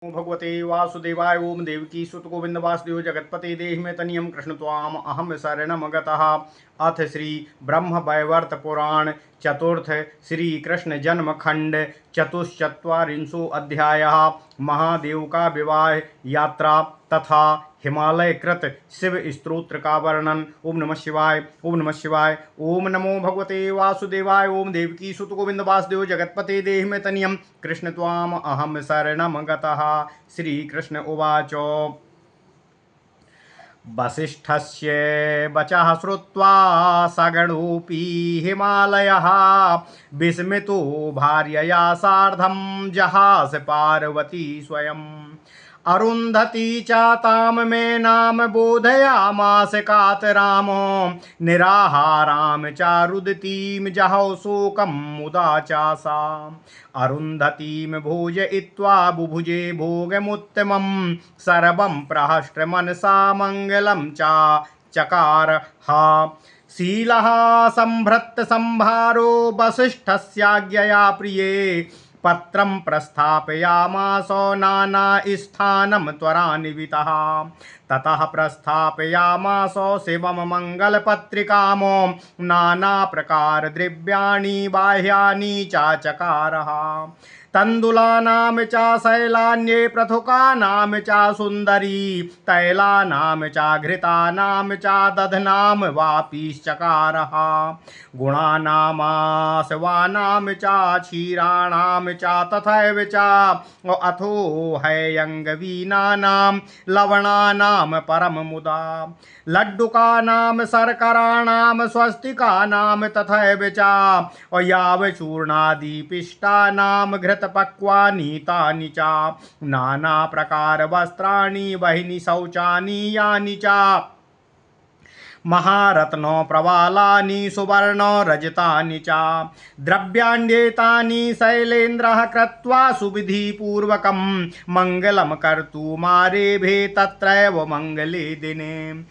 ओम भगवते वासुदेवाय ओम देवकी सुत गोविंद वासुदेव जगतपते देहि में तनियम कृष्ण त्वाम अहम शरणम गतः। अथ श्री ब्रह्म वैवर्त पुराण चतुर्थ श्री कृष्ण जन्म खंड चतुश्चत्वारिंशो अध्यायः। महादेव का विवाह यात्रा तथा हिमालय कृत शिव स्तोत्र का वर्णन। ओम नमः शिवाय ओम नमः शिवाय। ओम नमो भगवते वासुदेवाय ओम देवकी सुत गोविंद वासुदेव जगतपते देहि में तनियम कृष्ण त्वाम अहम शरणम गतः। श्री कृष्ण उवाच वसिष्ठस्य वचः श्रुत्वा सगणोऽपि हिमालयः विस्मितो भार्यया सार्धं जहास पार्वती स्वयं। अरुन्धती च तां मे नाम बोधयामास कातरामो निराहारां चारुदतीं जहौ शोकं मुदा चासा। अरुन्धतीं भोजयित्वा बुभुजे भोगमुत्तमं सर्वं प्रहष्ट्रमनसा मङ्गलं चकार। शीलः संभृत संभारो वसिष्ठस्याज्ञया प्रिये पत्रं प्रस्थापयामास नानास्थानं त्वरान्वितः। ततः प्रस्थापयामास शिवं मङ्गलपत्रिकामो नानाप्रकार द्रव्याणि बाह्यानि चाचकारः। तण्डुलानां च शैलान्ये पृथुकानां च सुन्दरी तैलानां च घृतानां च दधनां वापीश्चकारः। गुणानामासवानां च क्षीराणां च तथैव च अथो हैयङ्गवीनानां लवणानां परममुदा। लड्डुकानां शर्कराणां स्वस्तिकानां तथैव च यावचूर्णादिपिष्टानां घृतपक्वानि तानि च। नानाप्रकारवस्त्राणि वहिनि शौचानि यानि च महारत्नो प्रवालानि सुवर्ण रजतानि च। द्रव्याण्येतानि शैलेन्द्रः कृत्वा सुविधिपूर्वकं मङ्गलं कर्तुमारेभे तत्रैव मङ्गले दिने।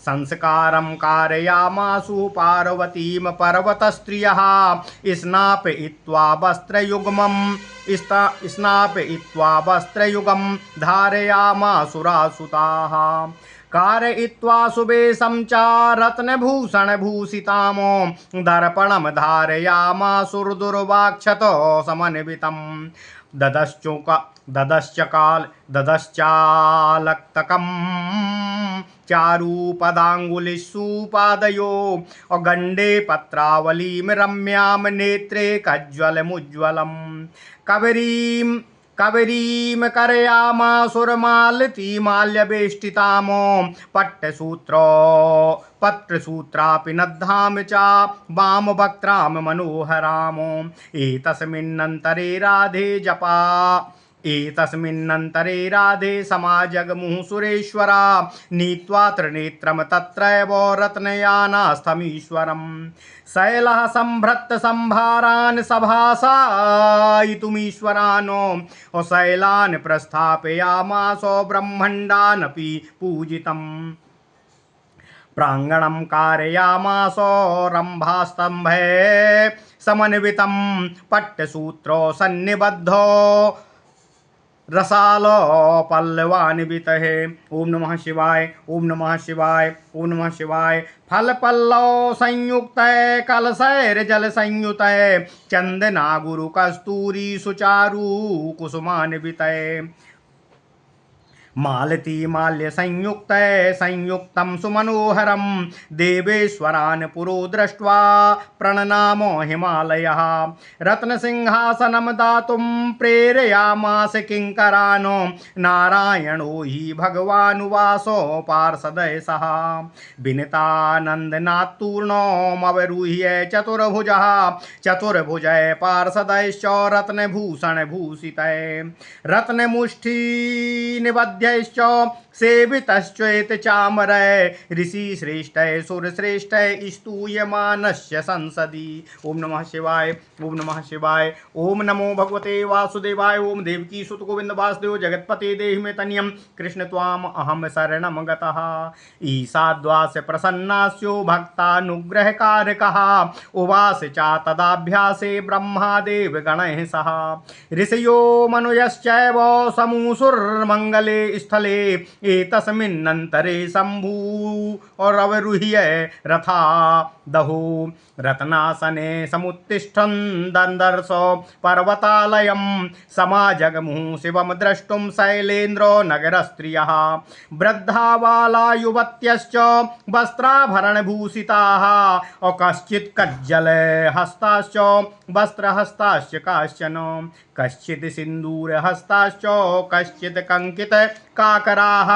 संस्कारं कारयामासु पार्वतीं पर्वतस्त्रियः स्नापयित्वा वस्त्रयुगं धारयामासुरासुताः। कारयित्वा सुवेशं च रत्नभूषणभूषितामो दर्पणं धारयामासुर्दुर्वाक्षतो समन्वितं। ददश्चालक्तकं चारुपदाङ्गुलिषु पादयो गण्डे पत्रावलीं रम्यां नेत्रे कज्ज्वलमुज्ज्वलं। कबरीं करयामासुरमालतीमाल्यवेष्टितामो पट्टसूत्रापि नद्धां च वामवक्त्रां मनोहरामो। एतस्मिन्नन्तरे राधे समाजगमुः सुरेश्वरा नीत्वा त्रिनेत्रं तत्रैव रत्नयानास्थमीश्वरम्। शैलः संभृत संभारान् सभासायितुमीश्वरानो शैलान् प्रस्थापयामास ब्रह्मण्डानपि पूजितम्। प्राङ्गणं कारयामास रम्भास्तम्भे समन्वितं पट्टसूत्रो सन्निबद्धो रसालो पल्लवान्वितः। ओम नमः शिवाय ओम नमः शिवाय ओम नमः शिवाय। फल पल्लव संयुक्त कलशैर्जल संयुत चंदना गुरु कस्तूरी सुचारु कुसुमान्वित। मालती माल्य संयुक्तं सुमनोहरं देवेश्वरान् पुरो दृष्ट्वा प्रणनामो हिमालयः। रत्नसिंहासनं दातुं प्रेरयामास किङ्करानो नारायणो हि भगवानुवासो पार्षदय सह। विनीतानन्दनात्तूर्णमवरुह्य चतुर्भुजः पार्षदैश्च रत्नभूषणभूषितः। रत्नमुष्ठि निबद्ध सेवितश्चेत चामरय ऋषि श्रेष्ठ सुर श्रेष्ठ स्तूयमानस्य संसदि। ओम नमः शिवाय, ओम नमः शिवाय। ओम नमो भगवते वासुदेवाय। ओम देवकी सुत गोविंद वासुदेव जगत्पते देहि मे तनियम कृष्ण त्वाम अहम शरणम गतः। ईशाद्वास्य प्रसन्नास्यो भक्तानुग्रहकारकः उवास चा तदाभ्यासे ब्रह्मादेव गणैः सह ऋषयो मनुयश्चैव समूसुर्मङ्गले स्थले एतस्मिन्नन्तरे शम्भू और अवरुह्य रथा दहो रत्नासने समुत्तिष्ठन् दन्दर्श पर्वतालयं समाजगमुः शिवं द्रष्टुं शैलेन्द्रो नगरस्त्रियः वृद्धा बाला युवत्यश्च वस्त्राभरणभूषिताः और कश्चित् कज्जलहस्ताश्च वस्त्रहस्ताश्च काश्चन कश्चित् सिन्दूरहस्ताश्च कश्चित् कङ्कितकाकराः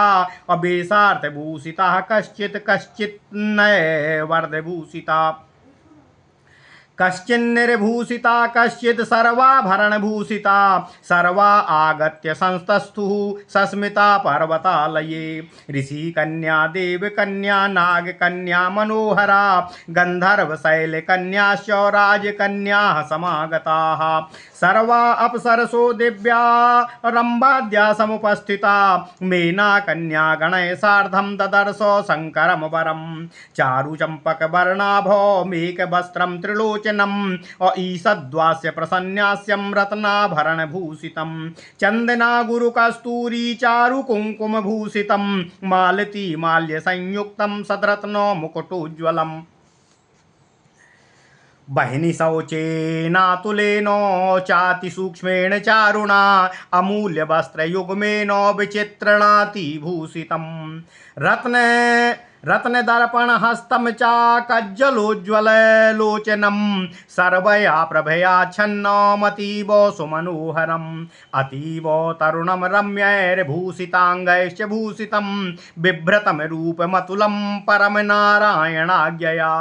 अवेशार्थभूषिताः कश्चित् नैवर्धभूषिता कश्चिन्निर्भूषिता कश्चित् सर्वाभरणभूषिता सर्वा आगत्य संस्तस्थुः सस्मिता पर्वतालये ऋषिकन्या देवकन्या नागकन्या मनोहरा गन्धर्वशैलकन्याश्च राजकन्याः समागताः सर्वा अप्सरसो दिव्या रम्भाद्या समुपस्थिता मेनाकन्या गणैः सार्धं ददर्श शङ्करं वरं चारुचम्पकवर्णाभो मेकवस्त्रं त्रिलोचनम् ईषद्वास्य प्रसन्यास्यं रत्नाभरणभूषितं चन्दना गुरुकस्तूरी चारु कुङ्कुमभूषितं मालती माल्यसंयुक्तं सद्रत्नो मुकुटोज्ज्वलम् बहिनी शौचेनातुलेन चाति सूक्ष्मेण चारुणा अमूल्यवस्त्रयुग्मेन विचित्रणातिभूषितं रत्नदर्पणहस्तं च कज्जलोज्ज्वललोचनं सर्वया प्रभयाच्छन्नमतीव सुमनोहरम् अतीव तरुणं रम्यैर्भूषिताङ्गैश्च भूषितं बिभ्रतं रूपमतुलं परमनारायणाज्ञया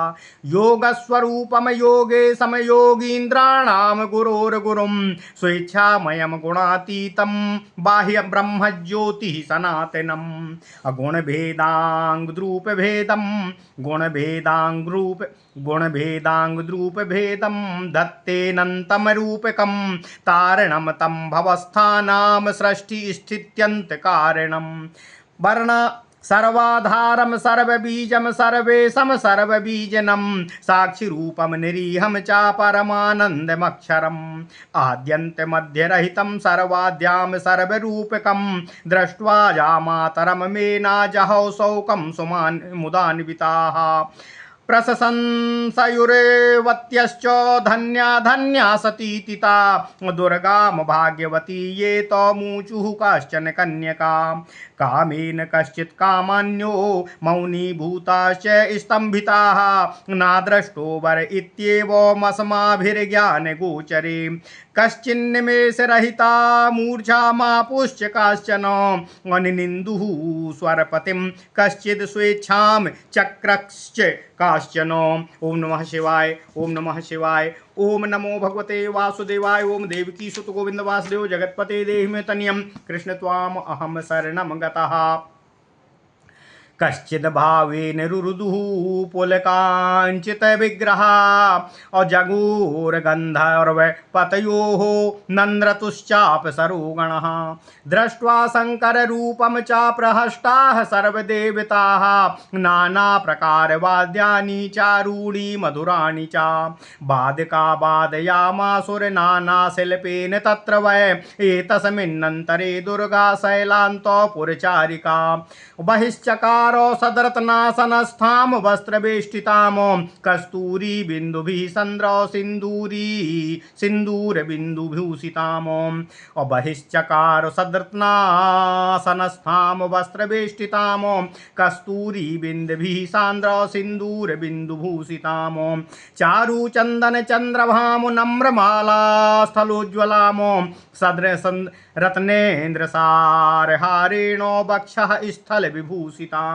योगस्वरूपं योगे समयोगीन्द्राणां गुरोर्गुरुं स्वेच्छामयं गुणातीतं बाह्यब्रह्मज्योतिः सनातनम् अगुणभेदाङ्गद्रूप भेदं गुणभेदाङ्गरूपभेदं दत्तेऽनन्तमरूपकं तारणं तं भवस्थानां सृष्टिस्थित्यन्तकारणं वर्ण सर्वाधारं सर्वबीजं सर्वेशं सर्वबीजनं साक्षिरूपं निरीहं च परमानन्दमक्षरम् आद्यन्तमध्यरहितं सर्वाद्यां सर्वरूपकं दृष्ट्वा जामातरं मेना जहौ शौकं सुमुदान्विताः प्रशंसयुरेवत्यश्च धन्या धन्या सतीतिता दुर्गाम भाग्यवती ये तमुचुः काश्चन कन्यका कामेन कश्चित् कामान्यो मौनीभूताश्च स्तम्भिताः नादृष्टो वर इत्येवमस्माभिर्ज्ञानगोचरे कश्चिन्निमेषरहिता मूर्छामापुश्च काश्चन अनिनिन्दुः स्वरपतिं कश्चित् स्वेच्छां चक्रश्च काश्चन। ओम नमः शिवाय, ओम नमः शिवाय। ओम नमो भगवते वासुदेवाय। ओम देवकी सुत गोविंद वासुदेव जगत्पते देहि मे तनियम कृष्ण त्वाम अहम शरणम गतः। कश्चिद भावेन रुरुदुः पुलकाञ्चित विग्रहा और जगूर गंधर्व पतयोः नन्द्रतुश्चाप्सरो गणः दृष्ट्वा शंकर रूपं च प्रहष्टाः सर्वदेवताः नाना प्रकार वाद्यानि चारूणि मधुराणि च बादका वादयामासुर नाना शिल्पेन तत्र वै एतस्मिन्नन्तरे दुर्गा शैलान्तो पुरचारिका बहिश्चकार सदरत्नासनस्थां वस्त्रवेष्टितां कस्तूरी बिन्दुभिः चन्द्र सिन्दूरबिन्दुभूषितां बहिश्चकार सदरत्नासनस्थां वस्त्रवेष्टितां कस्तूरी बिन्दुभिः सान्द्र सिन्दूरबिन्दुभूषितां चारुचन्दन चन्द्रभां नम्रमाला स्थलोज्ज्वलां रत्नेन्द्रसारहारेण वक्षः स्थलविभूषितां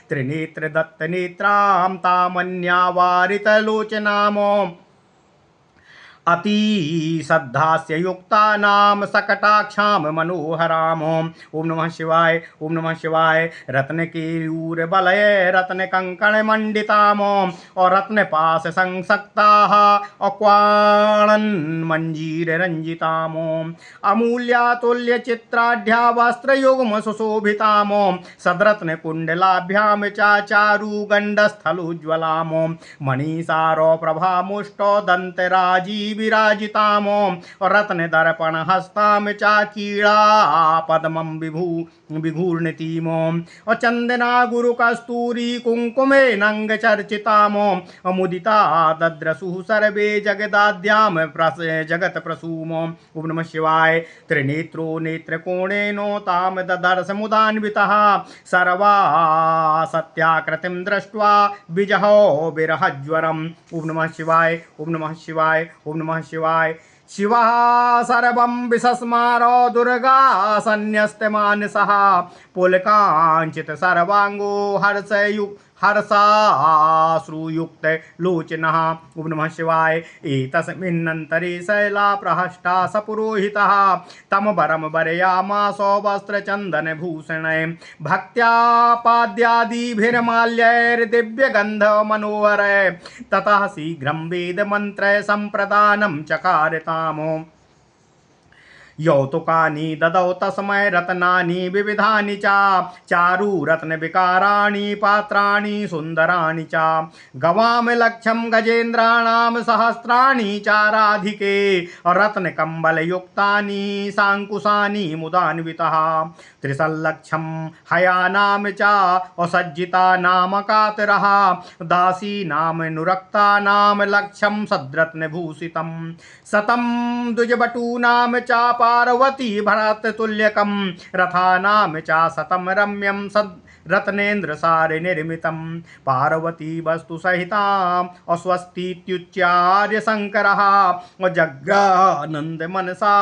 त्रिनेत्रदत्तनेत्रां तामन्यावारितलोचनां अति श्रद्धास्य युक्तानां सकटाक्षां मनोहराम। ओम नमः शिवाय, ओम नमः शिवाय। रत्न केयूर बलय रत्न कंकण मंडिताम और रत्न पास संसक्ताः अक्वाणन मंजीर रंजिताम। अमूल्यातुल्य चित्राढ्या वस्त्रयुग्म सुशोभिताम सदरत्न कुंडलाभ्याम चाचारु गंडस्थलोज्ज्वलाम मणिसारो प्रभामुष्टो दंतराजी विराजितामो रत्न दर्पण हस्ताम चाकीड़ा पद्मं विघूर्णितीमो और चंदना गुरु कस्तूरी कुंकुमे नंग चर्चितामो मुदिता दद्रसु सर्वे जगदाद्याम जगत प्रसूमो। ओम नमः शिवाय। त्रिनेत्रो नेत्रकोणेनो ताम ददर्श मुदान्वितः सर्वा सत्याकृतिं दृष्ट्वा विजहो विरहज्वरम्। ओम नमः शिवाय, ओम नमः शिवाय, ओम नमः शिवाय। शिवः सर्वं विसस्मारो दुर्गा सन्न्यस्तमानसः पुलकाञ्चित सर्वांगो हर्षाश्रुयुक्त लोचनः। ओम नमः शिवाय। एतस्मिन्नन्तरे शैला प्रहष्टा सपुरोहितः तं वरं वरयामासो वस्त्रचन्दनभूषणे भक्त्या पाद्यादिभिर्माल्यैर्दिव्यगन्धमनोहर ततः शीघ्रं वेदमन्त्र सम्प्रदानं चकारतामो। यौतुकानि ददौ तस्मै रत्नानि विविधानि च चारु रत्न विकाराणि पात्राणि सुन्दराणि च गवां लक्षं गजेन्द्राणां सहस्राणि चाराधिके रत्न कम्बलयुक्तानि साङ्कुशानि मुदान्वितः त्रिसल्लक्षं हयानां च असज्जितानां कातरः दासीनां नुरक्तानां लक्षं सद्रत्नभूषितं शतं द्विजबटूनां च पार्वती भरततुल्यकं रथानां च शतं रम्यं रत्नेन्द्रसारे निर्मितं पार्वती वस्तुसहिताम् अस्वस्तीत्युच्चार्य शङ्करः जग्रानन्द मनसा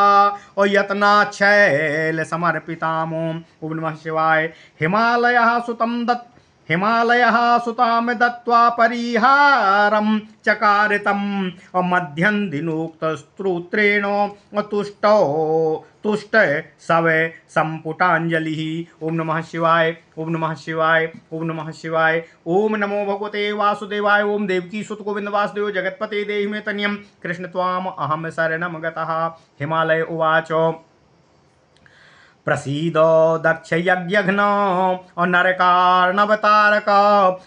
यत्नाच्छैल समर्पिताम्। ओम नमः शिवाय। हिमालयः सुतां दत्त्वा परिहारं चकारितं मध्यं दिनोक्तस्तोत्रेण तुष्ट सवै संपुटाञ्जलिः। ओम नमः शिवाय, ओम नमः शिवाय, ओम नमः शिवाय। ओम नमो भगवते वासुदेवाय। ओम देवकी सुत गोविंद वासुदेव जगत्पते देहि मे तनयं कृष्ण त्वाम अहम शरणं गतः। हिमालय उवाच प्रसीद दक्ष यज्ञघ्न नरकार्णवतारक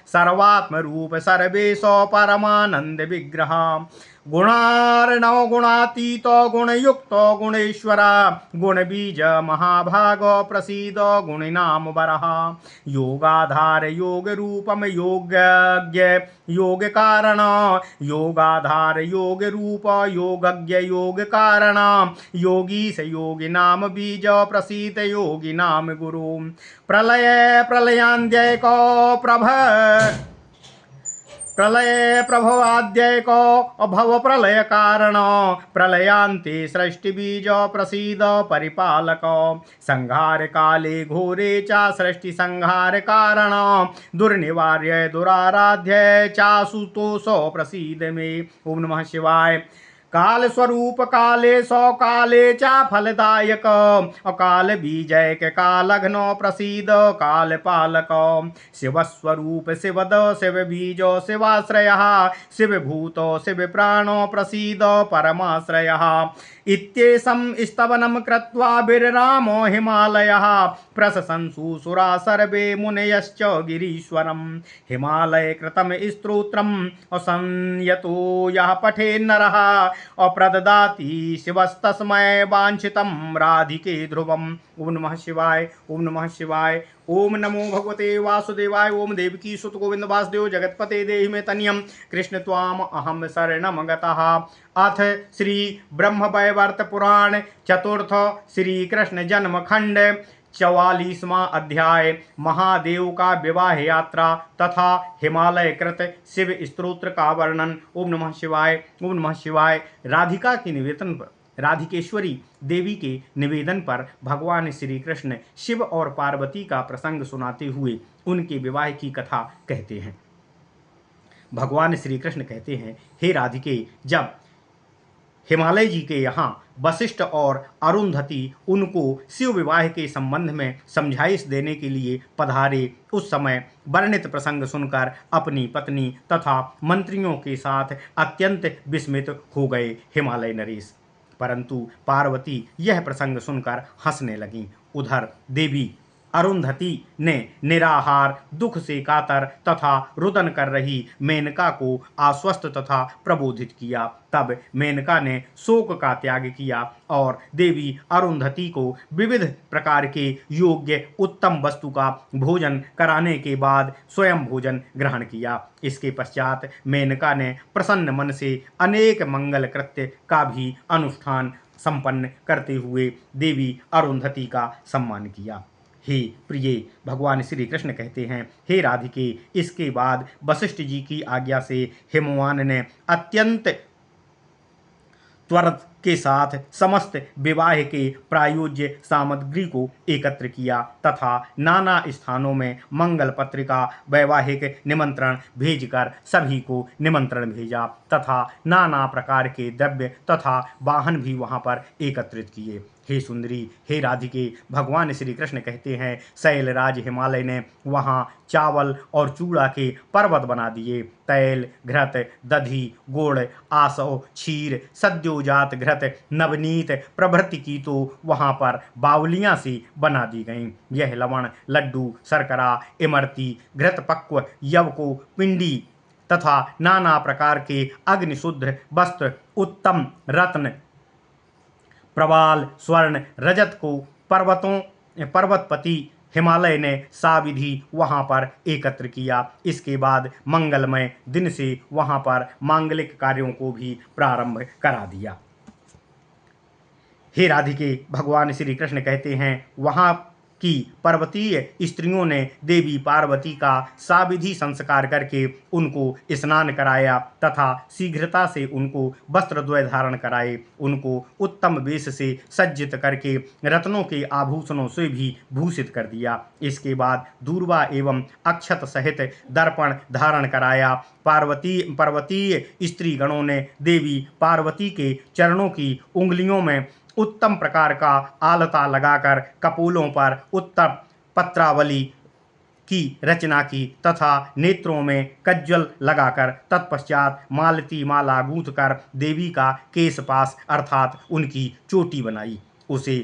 सर्वात्मरूप सर्वेश परमानंद विग्रह गुणार्णव गुणातीत गुणयुक्त गुणेश्वर गुणबीज महाभाग प्रसीद गुणिनाम वरः योगाधार योग रूपम योगज्ञ योग कारण योगाधार योग रूप योगज्ञ योग कारण योगी से योगी नाम बीज प्रसीद योगी नाम गुरु प्रलय प्रलयांद्य को प्रलय प्रभवाद्यैको अभव प्रलय कारण प्रलयांते सृष्टि बीज प्रसीद परिपालक संहार काले घोरे चा सृष्टि संहार कारण दुर्निवार्य दुराराध्य चासुतोषो प्रसीद मे। ओम नमः शिवाय। काल स्वरूप काले सौ काले चा फलदायक अकाल बीजैक कालघ्नो प्रसीद काल पालक शिव स्वरूप शिवद शिव बीजो शिवाश्रयः शिव भूतो शिव प्राणो प्रसीद परमाश्रयः इत्येषं स्तवनं कृत्वा विररामो हिमालयः प्रशंसु सुरा सर्वे मुनयश्च गिरीश्वरं हिमालय कृतं स्तोत्रम् असंयतो यः पठेन्नरः अप्रददाति शिवस्तस्मै वाञ्छितं राधिके ध्रुवम्। ओम नमः शिवाय, ओम नमः शिवाय। ओम नमो भगवते वासुदेवाय। ओम देवकी सुत गोविंद वासुदेव जगत्पते देहि मे तनयं कृष्ण त्वाम अहम शरणं गतः। अथ श्री ब्रह्मवैवर्त पुराण चतुर्थ श्री कृष्ण जन्म खंड 44वां अध्याय महादेव का विवाह यात्रा तथा हिमालय कृत शिव स्तोत्र का वर्णन। ओम नमः शिवाय, ओम नमः शिवाय। राधिका के निवेदन पर राधिकेश्वरी देवी के निवेदन पर भगवान श्री कृष्ण शिव और पार्वती का प्रसंग सुनाते हुए उनके विवाह की कथा कहते हैं। भगवान श्री कृष्ण कहते हैं, हे राधिके, जब हिमालय जी के यहाँ वशिष्ठ और अरुंधति उनको शिव विवाह के संबंध में समझाइश देने के लिए पधारे। उस समय वर्णित प्रसंग सुनकर अपनी पत्नी तथा मंत्रियों के साथ अत्यंत विस्मित हो गए हिमालय नरेश। परंतु पार्वती यह प्रसंग सुनकर हंसने लगीं। उधर देवी अरुंधति ने निराहार दुख से कातर तथा रुदन कर रही मेनका को आश्वस्त तथा प्रबोधित किया। तब मेनका ने शोक का त्याग किया और देवी अरुंधति को विविध प्रकार के योग्य उत्तम वस्तु का भोजन कराने के बाद स्वयं भोजन ग्रहण किया। इसके पश्चात मेनका ने प्रसन्न मन से अनेक मंगल कृत्य का भी अनुष्ठान संपन्न करते हुए देवी अरुंधति का सम्मान किया। हे प्रिय, भगवान श्री कृष्ण कहते हैं, हे राधिके, इसके बाद वशिष्ठ जी की आज्ञा से हिमवान ने अत्यंत त्वरत के साथ समस्त विवाह के प्रायोज्य सामग्री को एकत्र किया तथा नाना स्थानों में मंगल पत्रिका वैवाहिक निमंत्रण भेजकर सभी को निमंत्रण भेजा तथा नाना प्रकार के द्रव्य तथा वाहन भी वहां पर एकत्रित किए। हे सुंदरी, हे राधिके, भगवान श्री कृष्ण कहते हैं, शैलराज हिमालय ने वहाँ चावल और चूड़ा के पर्वत बना दिए। तैल, घृत, दधी, गुड़, आसव, क्षीर, सद्योजात घृत, नवनीत प्रभृति की तो वहाँ पर बावलियाँ सी बना दी गईं। यह लवण, लड्डू, शर्करा, इमरती, घृत पक्व, यवको, पिंडी तथा नाना प्रकार के अग्निशुद्ध वस्त्र, उत्तम रत्न, प्रवाल, स्वर्ण, रजत को पर्वतपति हिमालय ने साविधि वहां पर एकत्र किया। इसके बाद मंगलमय दिन से वहां पर मांगलिक कार्यों को भी प्रारंभ करा दिया। हे राधिके, भगवान श्री कृष्ण कहते हैं, वहां की पर्वतीय स्त्रियों ने देवी पार्वती का साविधि संस्कार करके उनको स्नान कराया तथा शीघ्रता से उनको वस्त्रद्वय धारण कराए। उनको उत्तम वेश से सज्जित करके रत्नों के आभूषणों से भी भूषित कर दिया। इसके बाद दूर्वा एवं अक्षत सहित दर्पण धारण कराया। पर्वतीय स्त्री गणों ने देवी पार्वती के चरणों की उंगलियों में उत्तम प्रकार का आलता लगाकर कपोलों पर उत्तम पत्रावली की रचना की तथा नेत्रों में कज्जल लगाकर तत्पश्चात मालती माला गूंथकर देवी का केशपाश अर्थात उनकी चोटी बनाई। उसे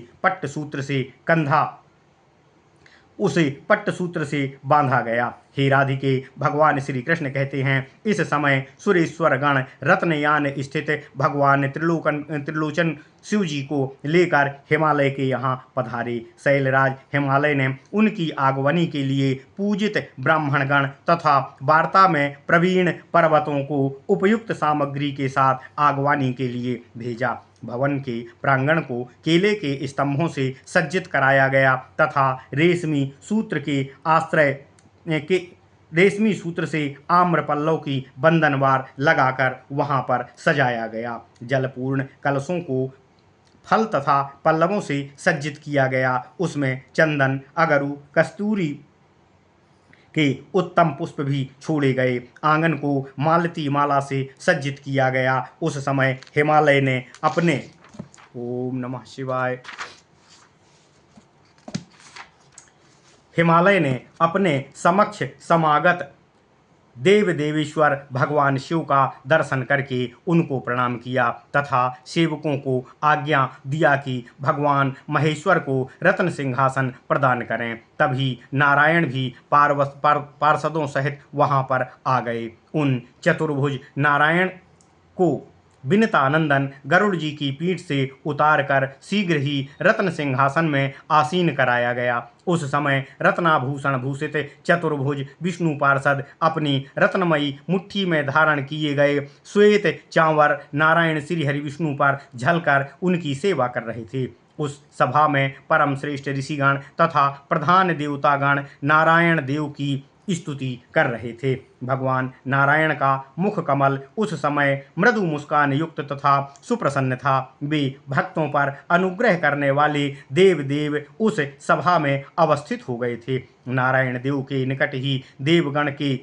पट्टसूत्र से बांधा गया। हे राधिके, भगवान श्री कृष्ण कहते हैं, इस समय सुरेश्वर गण रत्नयान स्थित भगवान त्रिलोचन शिव जी को लेकर हिमालय के यहाँ पधारे। शैलराज हिमालय ने उनकी आगमनी के लिए पूजित ब्राह्मणगण तथा वार्ता में प्रवीण पर्वतों को उपयुक्त सामग्री के साथ आगवानी के लिए भेजा। भवन के प्रांगण को केले के स्तंभों से सज्जित कराया गया तथा रेशमी सूत्र से आम्र पल्लव की बंधनवार लगाकर वहां पर सजाया गया। जलपूर्ण कलशों को फल तथा पल्लवों से सज्जित किया गया। उसमें चंदन, अगरू, कस्तूरी के उत्तम पुष्प भी छोड़े गए। आंगन को मालती माला से सज्जित किया गया। उस समय हिमालय ने अपने ओम नमः शिवाय हिमालय ने अपने समक्ष समागत देव देवेश्वर भगवान शिव का दर्शन करके उनको प्रणाम किया तथा सेवकों को आज्ञा दिया कि भगवान महेश्वर को रत्न सिंहासन प्रदान करें। तभी नारायण भी पार्षदों सहित वहां पर आ गए। उन चतुर्भुज नारायण को विनतानंदन गरुड़ जी की पीठ से उतारकर शीघ्र ही रत्न सिंहासन में आसीन कराया गया। उस समय रत्नाभूषण भूषित चतुर्भुज विष्णु पार्षद अपनी रत्नमयी मुट्ठी में धारण किए गए श्वेत चांवर नारायण श्री हरि विष्णु पर झलकर उनकी सेवा कर रहे थे। उस सभा में परम श्रेष्ठ ऋषिगण तथा प्रधान देवतागण नारायण देव की स्तुति कर रहे थे। भगवान नारायण का मुख कमल उस समय मृदु मुस्कान युक्त तथा सुप्रसन्न था। वे भक्तों पर अनुग्रह करने वाले देव उस सभा में अवस्थित हो गए थे। नारायण देव के निकट ही देवगण के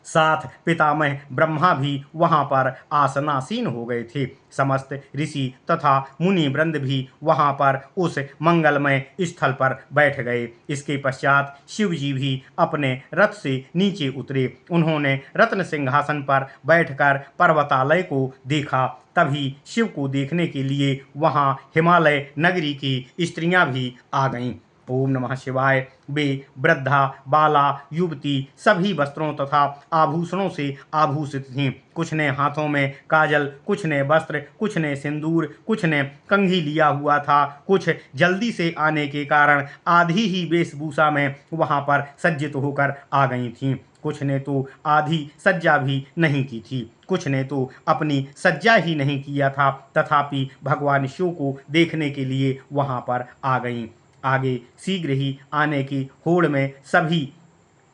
साथ पितामह ब्रह्मा भी वहां पर आसनासीन हो गए थे। समस्त ऋषि तथा मुनि वृंद भी वहां पर उस मंगलमय स्थल पर बैठ गए। इसके पश्चात शिव जी भी अपने रथ से नीचे उतरे। उन्होंने रत्न सिंहासन पर बैठकर पर्वतालय को देखा। तभी शिव को देखने के लिए वहां हिमालय नगरी की स्त्रियां भी आ गईं। ओम नमः शिवाय। वे वृद्धा, बाला, युवती सभी वस्त्रों तथा आभूषणों से आभूषित थीं। कुछ ने हाथों में काजल, कुछ ने वस्त्र, कुछ ने सिंदूर, कुछ ने कंघी लिया हुआ था। कुछ जल्दी से आने के कारण आधी ही वेशभूषा में वहां पर सज्जित होकर आ गई थीं। कुछ ने तो आधी सज्जा भी नहीं की थी। कुछ ने तो अपनी सज्जा ही नहीं किया था, तथापि भगवान शिव को देखने के लिए वहां पर आ गईं। आगे शीघ्र ही आने की होड़ में सभी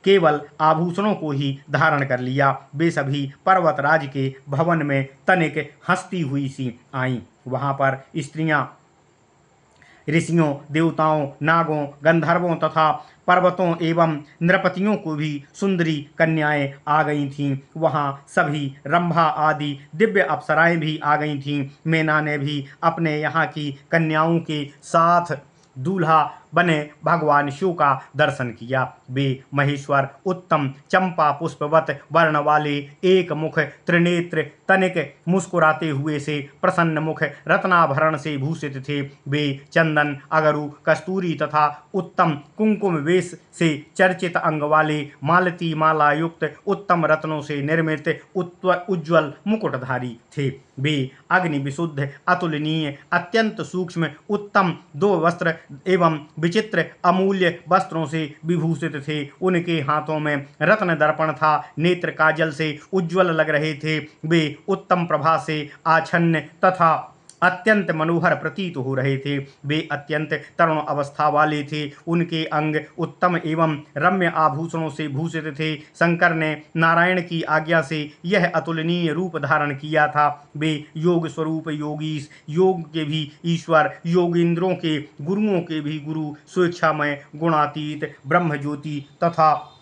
केवल आभूषणों को ही धारण कर लिया। वे सभी पर्वतराज के भवन में तनिक हंसती हुई सी आईं। वहां पर स्त्रियां ऋषियों, देवताओं, नागों, गंधर्वों तथा पर्वतों एवं नृपतियों को भी सुंदरी कन्याएं आ गई थीं। वहां सभी रंभा आदि दिव्य अप्सराएं भी आ गई थीं। मैना ने भी अपने यहाँ की कन्याओं के साथ दूल्हा बने भगवान शिव का दर्शन किया। वे महेश्वर उत्तम चंपा पुष्पवत वर्ण वाले, एक मुख, त्रिनेत्र, तनिक मुस्कुराते हुए से प्रसन्न मुख, रत्नाभरण से भूषित थे। वे चंदन, अगरू, कस्तूरी तथा उत्तम कुंकुम वेश से चर्चित अंग वाले, मालती माला युक्त उत्तम रत्नों से निर्मित उज्ज्वल मुकुटधारी थे। वे अग्नि विशुद्ध, अतुलनीय, अत्यंत सूक्ष्म, उत्तम दो वस्त्र एवं विचित्र अमूल्य वस्त्रों से विभूषित थे। उनके हाथों में रत्न दर्पण था। नेत्र काजल से उज्ज्वल लग रहे थे। वे उत्तम प्रभा से आच्छन्न तथा अत्यंत मनोहर प्रतीत हो रहे थे। वे अत्यंत तरुण अवस्था वाले थे। उनके अंग उत्तम एवं रम्य आभूषणों से भूषित थे। शंकर ने नारायण की आज्ञा से यह अतुलनीय रूप धारण किया था। वे योग स्वरूप योगीश, योग के भी ईश्वर, योगींद्रों के गुरुओं के भी गुरु, स्वेच्छामय, गुणातीत, ब्रह्म ज्योति तथा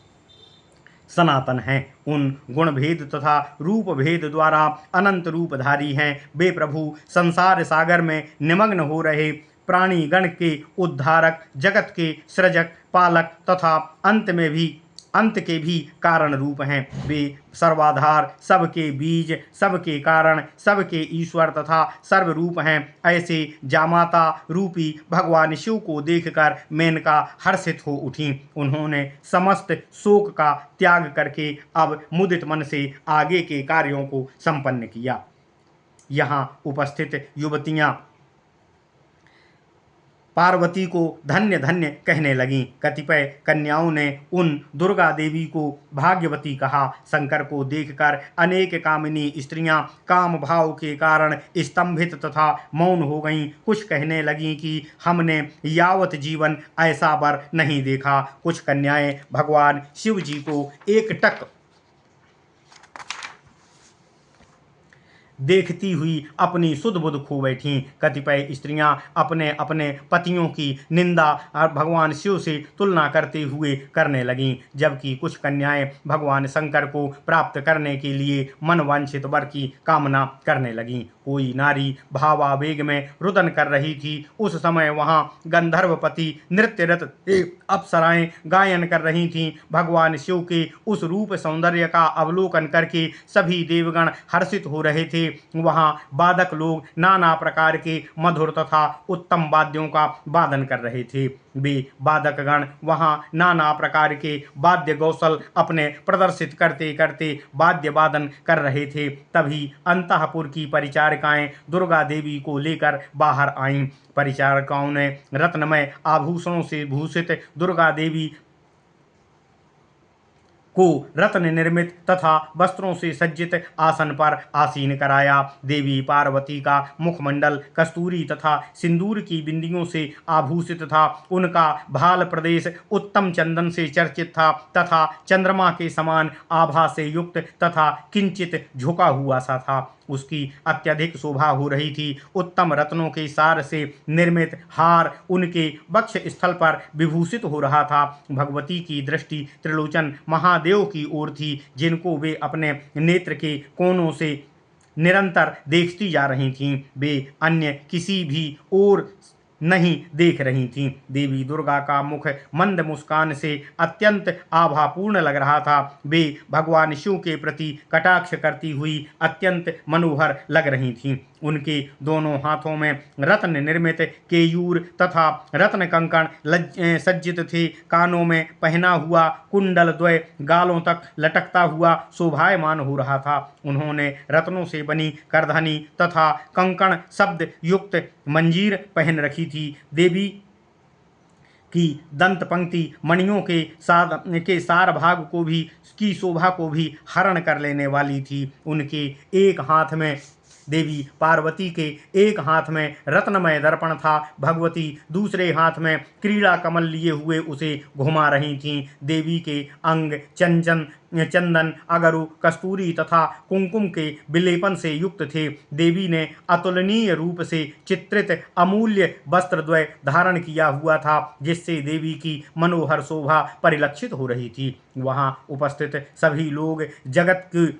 सनातन हैं। उन गुण भेद तथा रूप भेद द्वारा अनंत रूपधारी हैं। वे प्रभु संसार सागर में निमग्न हो रहे प्राणी गण के उद्धारक, जगत के सृजक, पालक तथा अंत के भी कारण रूप हैं। वे सर्वाधार, सबके बीज, सबके कारण, सबके ईश्वर तथा सर्वरूप हैं। ऐसे जामाता रूपी भगवान शिव को देखकर मेनका हर्षित हो उठी। उन्होंने समस्त शोक का त्याग करके अब मुदित मन से आगे के कार्यों को संपन्न किया। यहाँ उपस्थित युवतियाँ पार्वती को धन्य धन्य कहने लगीं। कतिपय कन्याओं ने उन दुर्गा देवी को भाग्यवती कहा। शंकर को देखकर अनेक कामिनी स्त्रियां काम भाव के कारण स्तंभित तथा मौन हो गईं। कुछ कहने लगीं कि हमने यावत जीवन ऐसा वर नहीं देखा। कुछ कन्याएं भगवान शिव जी को एकटक देखती हुई अपनी सुध बुध खो बैठीं। कतिपय स्त्रियां अपने अपने पतियों की निंदा और भगवान शिव से तुलना करते हुए करने लगीं, जबकि कुछ कन्याएं भगवान शंकर को प्राप्त करने के लिए मनवांछित वर की कामना करने लगीं। कोई नारी भावावेग में रुदन कर रही थी। उस समय वहां गंधर्वपति नृत्यरत अप्सराएं गायन कर रही थीं। भगवान शिव के उस रूप सौंदर्य का अवलोकन करके सभी देवगण हर्षित हो रहे थे। वहां वादक लोग नाना प्रकार के मधुर तथा उत्तम वाद्यों का वादन कर रहे थे। वे वादकगण वहां नाना प्रकार के वाद्य कौशल अपने प्रदर्शित करते करते वाद्य वादन कर रहे थे। तभी अंतःपुर की परिचारिकाएं दुर्गा देवी को लेकर बाहर आईं। परिचारिकाओं ने रत्नमय आभूषणों से भूषित दुर्गा देवी को रत्न निर्मित तथा वस्त्रों से सज्जित आसन पर आसीन कराया। देवी पार्वती का मुखमंडल कस्तूरी तथा सिंदूर की बिंदियों से आभूषित था। उनका भाल प्रदेश उत्तम चंदन से चर्चित था तथा चंद्रमा के समान आभा से युक्त तथा किंचित झुका हुआ सा था। उसकी अत्यधिक शोभा हो रही थी। उत्तम रत्नों के सार से निर्मित हार उनके वक्ष स्थल पर विभूषित हो रहा था। भगवती की दृष्टि त्रिलोचन महादेव की ओर थी, जिनको वे अपने नेत्र के कोनों से निरंतर देखती जा रही थीं। वे अन्य किसी भी ओर नहीं देख रही थीं। देवी दुर्गा का मुख मंद मुस्कान से अत्यंत आभापूर्ण लग रहा था। वे भगवान शिव के प्रति कटाक्ष करती हुई अत्यंत मनोहर लग रही थीं। उनके दोनों हाथों में रत्न निर्मित केयूर तथा रत्न कंकण सज्जित थे। कानों में पहना हुआ कुंडल द्वय गालों तक लटकता हुआ शोभायमान हो रहा था। उन्होंने रत्नों से बनी करधनी तथा कंकण शब्द युक्त मंजीर पहन रखी थी। देवी की दंत पंक्ति मणियों के सार भाग को भी की शोभा को भी हरण कर लेने वाली थी। उनके एक हाथ में देवी पार्वती के एक हाथ में रत्नमय दर्पण था। भगवती दूसरे हाथ में क्रीड़ा कमल लिए हुए उसे घुमा रही थीं। देवी के अंग चंदन अगरु कस्तूरी तथा कुंकुम के विलेपन से युक्त थे। देवी ने अतुलनीय रूप से चित्रित अमूल्य वस्त्रद्वय धारण किया हुआ था, जिससे देवी की मनोहर शोभा परिलक्षित हो रही थी। वहां उपस्थित सभी लोग जगत की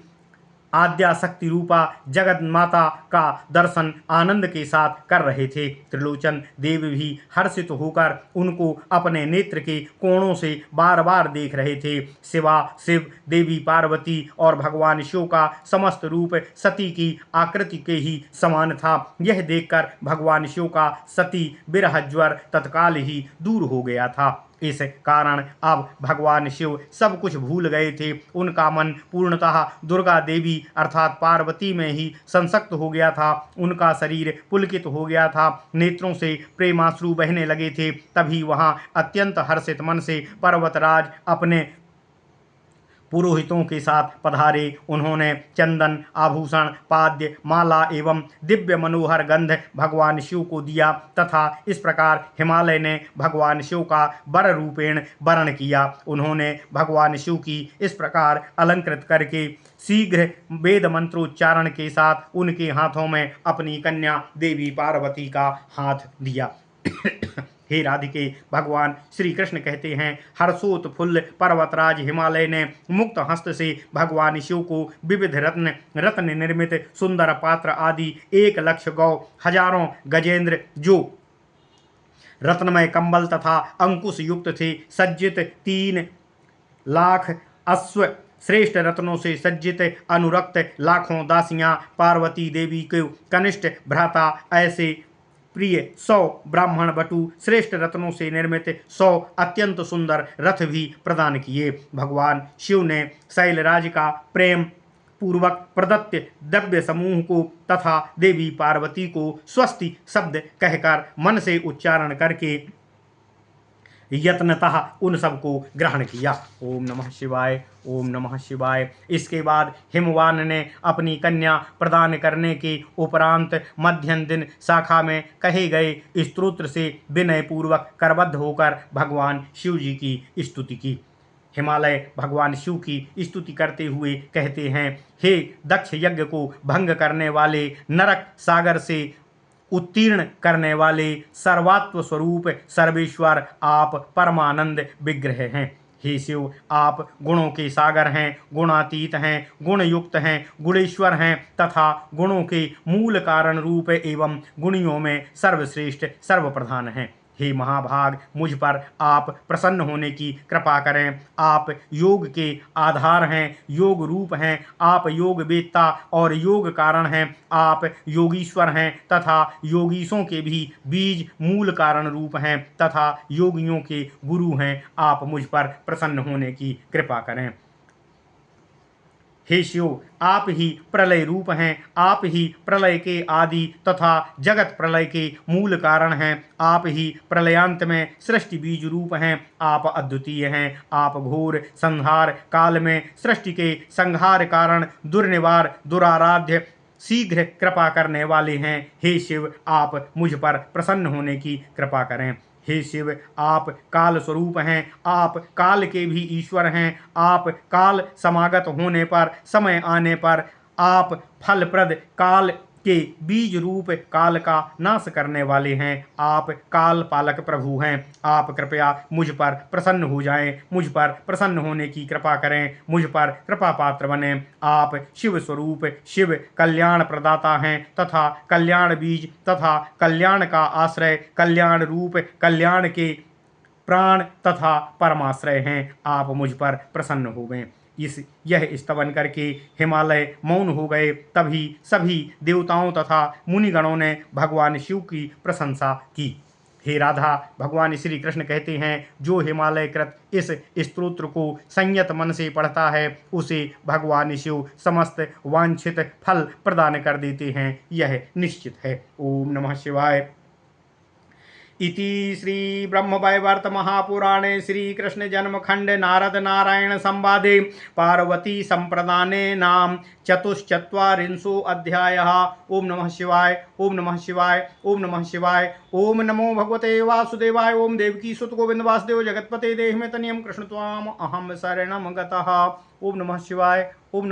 आद्या शक्ति रूपा जगत माता का दर्शन आनंद के साथ कर रहे थे। त्रिलोचन देव भी हर्षित होकर उनको अपने नेत्र के कोणों से बार बार देख रहे थे। शिव देवी पार्वती और भगवान शिव का समस्त रूप सती की आकृति के ही समान था। यह देखकर भगवान शिव का सती विरह ज्वर तत्काल ही दूर हो गया था। इस कारण अब भगवान शिव सब कुछ भूल गए थे। उनका मन पूर्णतः दुर्गा देवी अर्थात पार्वती में ही संसक्त हो गया था। उनका शरीर पुलकित हो गया था। नेत्रों से प्रेमाश्रु बहने लगे थे। तभी वहां अत्यंत हर्षित मन से पर्वतराज अपने पुरोहितों के साथ पधारे। उन्होंने चंदन आभूषण पाद्य माला एवं दिव्य मनोहर गंध भगवान शिव को दिया तथा इस प्रकार हिमालय ने भगवान शिव का वर रूपेण वर्ण किया। उन्होंने भगवान शिव की इस प्रकार अलंकृत करके शीघ्र वेद मंत्रोच्चारण के साथ उनके हाथों में अपनी कन्या देवी पार्वती का हाथ दिया। हे राधिके, भगवान श्री कृष्ण कहते हैं, हर्षोत्फुल्ल पर्वतराज हिमालय ने मुक्त हस्त से भगवान शिव को विविध रत्न निर्मित सुंदर पात्र आदि 1,00,000 गौ, हजारों गजेंद्र जो रत्नमय कंबल तथा अंकुश युक्त थे, सज्जित 3,00,000 अश्व श्रेष्ठ रत्नों से सज्जित अनुरक्त लाखों दासियां पार्वती देवी को कनिष्ठ भ्राता ऐसे प्रिय 100 ब्राह्मण बटु श्रेष्ठ रत्नों से निर्मित 100 अत्यंत सुंदर रथ भी प्रदान किए। भगवान शिव ने शैलराज का प्रेम पूर्वक प्रदत्त दिव्य समूह को तथा देवी पार्वती को स्वस्ति शब्द कहकर मन से उच्चारण करके यत्नतः उन सबको ग्रहण किया। ओम नमः शिवाय, ओम नमः शिवाय। इसके बाद हिमवान ने अपनी कन्या प्रदान करने के उपरांत मध्यम दिन शाखा में कहे गए स्तोत्र से विनय पूर्वक करबद्ध होकर भगवान शिव जी की स्तुति की। हिमालय भगवान शिव की स्तुति करते हुए कहते हैं, हे दक्ष यज्ञ को भंग करने वाले, नरक सागर से उत्तीर्ण करने वाले, सर्वात्व स्वरूप सर्वेश्वर, आप परमानंद विग्रह हैं। हे शिव, आप गुणों के सागर हैं, गुणातीत हैं, गुण युक्त हैं, गुणेश्वर हैं तथा गुणों के मूल कारण रूप एवं गुणियों में सर्वश्रेष्ठ सर्वप्रधान हैं। हे महाभाग, मुझ पर आप प्रसन्न होने की कृपा करें। आप योग के आधार हैं, योग रूप हैं, आप योग वेत्ता और योग कारण हैं। आप योगीश्वर हैं तथा योगीशों के भी बीज मूल कारण रूप हैं तथा योगियों के गुरु हैं। आप मुझ पर प्रसन्न होने की कृपा करें। हे शिव, आप ही प्रलय रूप हैं, आप ही प्रलय के आदि तथा जगत प्रलय के मूल कारण हैं। आप ही प्रलयांत में सृष्टि बीज रूप हैं। आप अद्वितीय हैं। आप घोर संहार काल में सृष्टि के संहार कारण दुर्निवार दुराराध्य शीघ्र कृपा करने वाले हैं। हे शिव, आप मुझ पर प्रसन्न होने की कृपा करें। हे शिव, आप काल स्वरूप हैं, आप काल के भी ईश्वर हैं। आप काल समागत होने पर, समय आने पर आप फलप्रद काल के बीज रूप काल का नाश करने वाले हैं। आप काल पालक प्रभु हैं। आप कृपया मुझ पर प्रसन्न हो जाएं, मुझ पर प्रसन्न होने की कृपा करें, मुझ पर कृपा पात्र बने। आप शिव स्वरूप शिव कल्याण प्रदाता हैं तथा कल्याण बीज तथा कल्याण का आश्रय, कल्याण रूप कल्याण के प्राण तथा परमाश्रय हैं। आप मुझ पर प्रसन्न हो गए। यह स्तवन करके हिमालय मौन हो गए। तभी सभी देवताओं तथा मुनिगणों ने भगवान शिव की प्रशंसा की। हे राधा, भगवान श्री कृष्ण कहते हैं, जो हिमालय कृत इस स्तोत्र को संयत मन से पढ़ता है उसे भगवान शिव समस्त वांछित फल प्रदान कर देते हैं, यह निश्चित है। ओम नमः शिवाय। इति श्री ब्रह्मवैवर्त महापुराणे श्रीकृष्ण जन्मखंड नारद नारायण संवादे पार्वती संप्रदाने नाम चतुश्चत्वारिंशो अध्यायः। ओम नमः शिवाय। ओम नमः शिवाय। ओम नमः शिवाय। ओम नमो भगवते वासुदेवाय। ओम देवकी सुत गोविंद वासुदेव जगतपते देहि में तनियम कृष्ण त्वाम अहम शरणम गतः। ओम नमः शिवाय। ओम